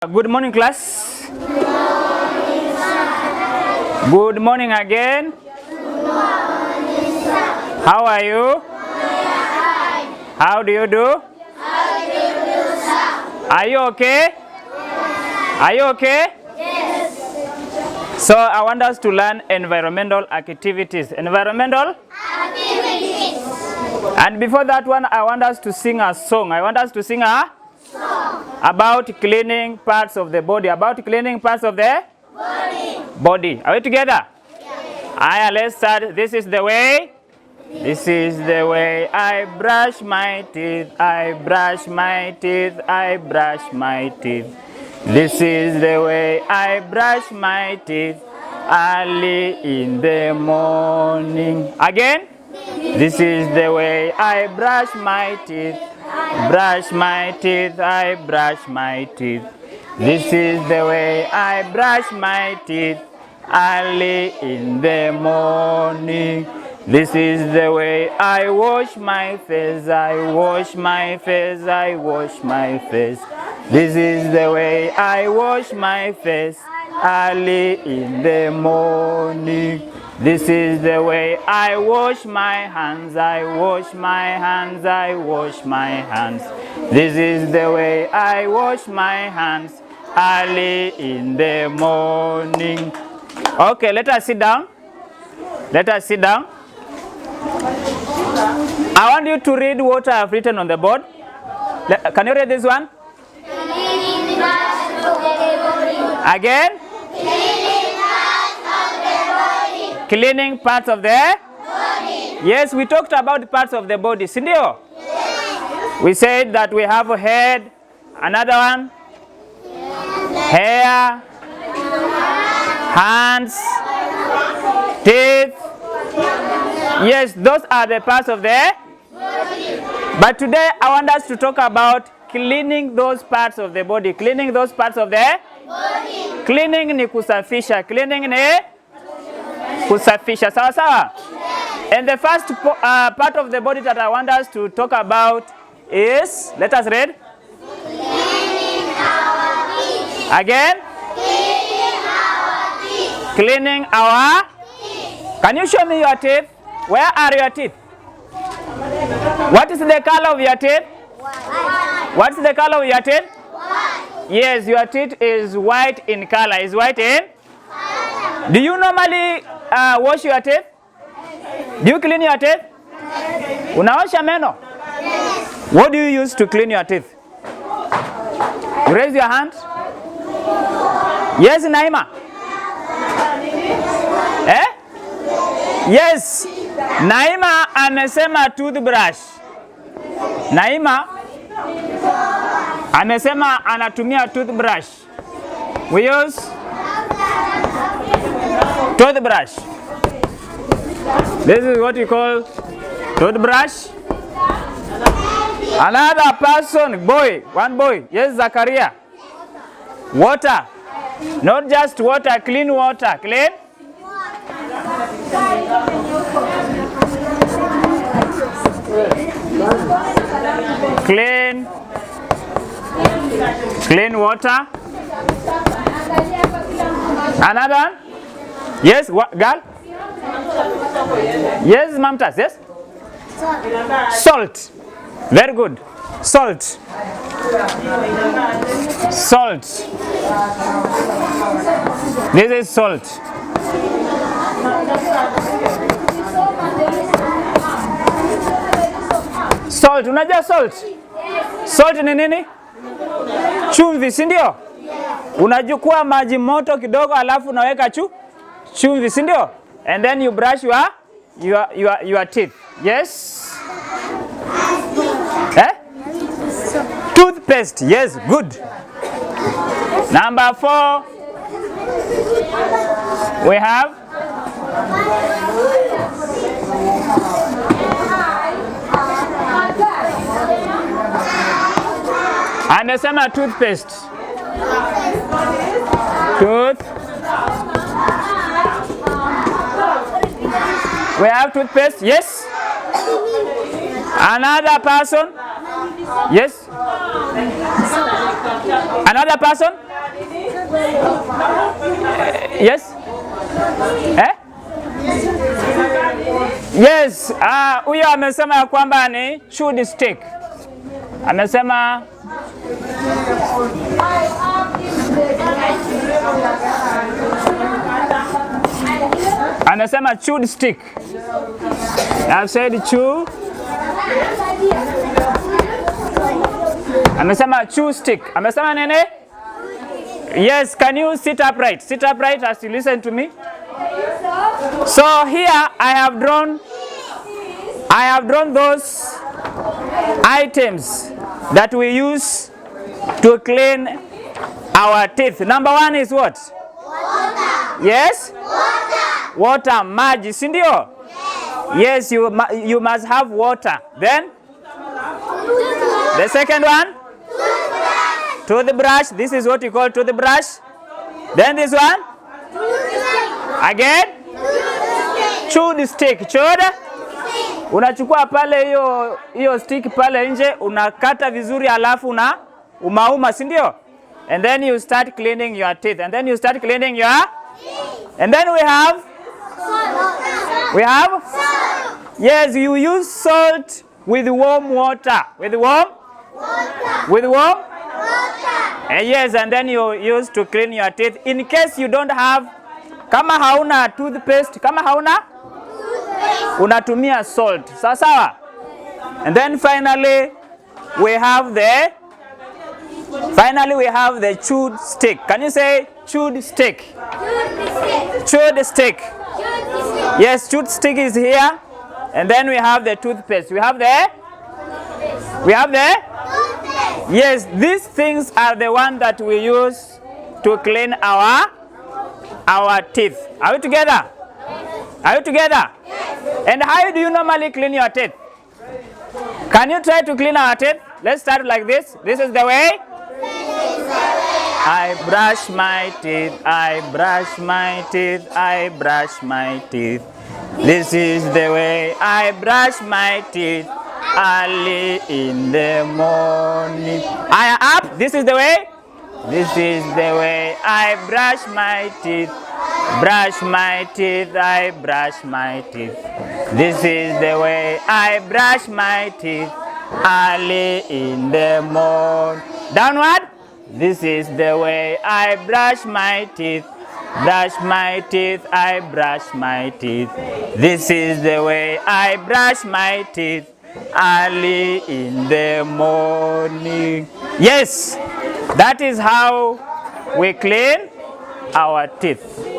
Good morning, class. Good morning, sir. Good morning again. Good morning, sir. How are you? How do you do? How do you do, sir? Are you okay? Yes. Are you okay? Yes. So I want us to learn environmental activities. Environmental activities. And before that one, I want us to sing a song. I want us to sing a song about cleaning parts of the body. About cleaning parts of the body. Are we together? Yes. Let's start. This is the way. This is the way I brush my teeth. I brush my teeth. I brush my teeth. This is the way I brush my teeth early in the morning. Again. This is the way I brush my teeth. Brush my teeth, I brush my teeth. This is the way I brush my teeth early in the morning. This is the way I wash my face. I wash my face. I wash my face. This is the way I wash my face early in the morning. This is the way I wash my hands. I wash my hands. I wash my hands. This is the way I wash my hands early in the morning. Okay, let us sit down. Let us sit down. I want you to read what I have written on the board. Can you read this one? Again? Cleaning parts of the body. Yes, we talked about parts of the body. Sindio? Yes. We said that we have a head, another one, hair, hands, teeth. Yes, those are the parts of the body. But today I want us to talk about cleaning those parts of the body. Cleaning those parts of the body. Cleaning ni kusafisha. Cleaning ni kusafisha. Sawa sawa? Yes. And the first part of the body that I want us to talk about is, let us read. Cleaning our teeth. Again? Cleaning our teeth. Cleaning our teeth. Can you show me your teeth? Where are your teeth? What is the color of your teeth? White. What's the color of your teeth? White. Yes, your teeth is white in color. Is white in? Do you normally wash your teeth? Do you clean your teeth? Unaosha meno? What do you use to clean your teeth? You raise your hand. Yes, Naima. Eh? Yes. Naima amesema toothbrush. Naima amesema anatumia toothbrush. We use toothbrush. This is what you call toothbrush. Another person, boy, one boy. Yes, Zakaria. Water. Not just water, clean water. Clean? Clean. Clean water. Another one? Yes, what, girl? Yes, Mamtas, yes? Salt. Very good. Salt. Salt. This is salt. Salt, unajua salt? Salt ni nini? Chumvi, si ndio? Unachukua maji moto kidogo alafu unaweka chumvi, si ndio? And then you brush your teeth. Yes? Eh? Toothpaste. Yes, good. Number 4, we have amesema toothpaste. We have toothpaste. Yes. Another person. Yes. Another person? Yes? Eh? Yes, huyo amesema ya kwamba ni chewed stick. Amesema chewed stick. I've said chew. Amesema chew stick. Amesema nene? Yes, can you sit upright? Sit upright as you listen to me. So here I have drawn those items that we use to clean our teeth. Number one is what? Water. Yes? Water. Water, maji, si ndio? Yes, you must have water. Then? The second one? Toothbrush. Toothbrush. This is what you call toothbrush. Then this one? Toothstick. Again? Toothstick. Chewed stick. Chewed? Unachukua pale hiyo stick pale nje, unakata vizuri alafu umauma, si ndio? And then you start cleaning your teeth. And then you start cleaning your teeth. And then we have Salt. Yes, you use salt with warm water. With warm? Water. With warm? Water. Yes, and then you use to clean your teeth. In case you don't have, kama hauna toothpaste, kama hauna, unatumia salt. Sawa sawa? And then finally we have the chewed stick. Can you say chewed stick? Chewed stick. Yes, chewed stick is here. And then we have the toothpaste. We have the Yes, these things are the ones that we use to clean our teeth. Are we together? Are you together? Yes. And how do you normally clean your teeth? Can you try to clean our teeth? Let's start like this. This is the way. I brush my teeth, I brush my teeth, I brush my teeth. This is the way I brush my teeth early in the morning. I am up. This is the way. This is the way I brush my teeth. Brush my teeth, I brush my teeth. This is the way I brush my teeth early in the morning. Downward. This is the way I brush my teeth. Brush my teeth, I brush my teeth. This is the way I brush my teeth early in the morning. Yes, that is how we clean our teeth.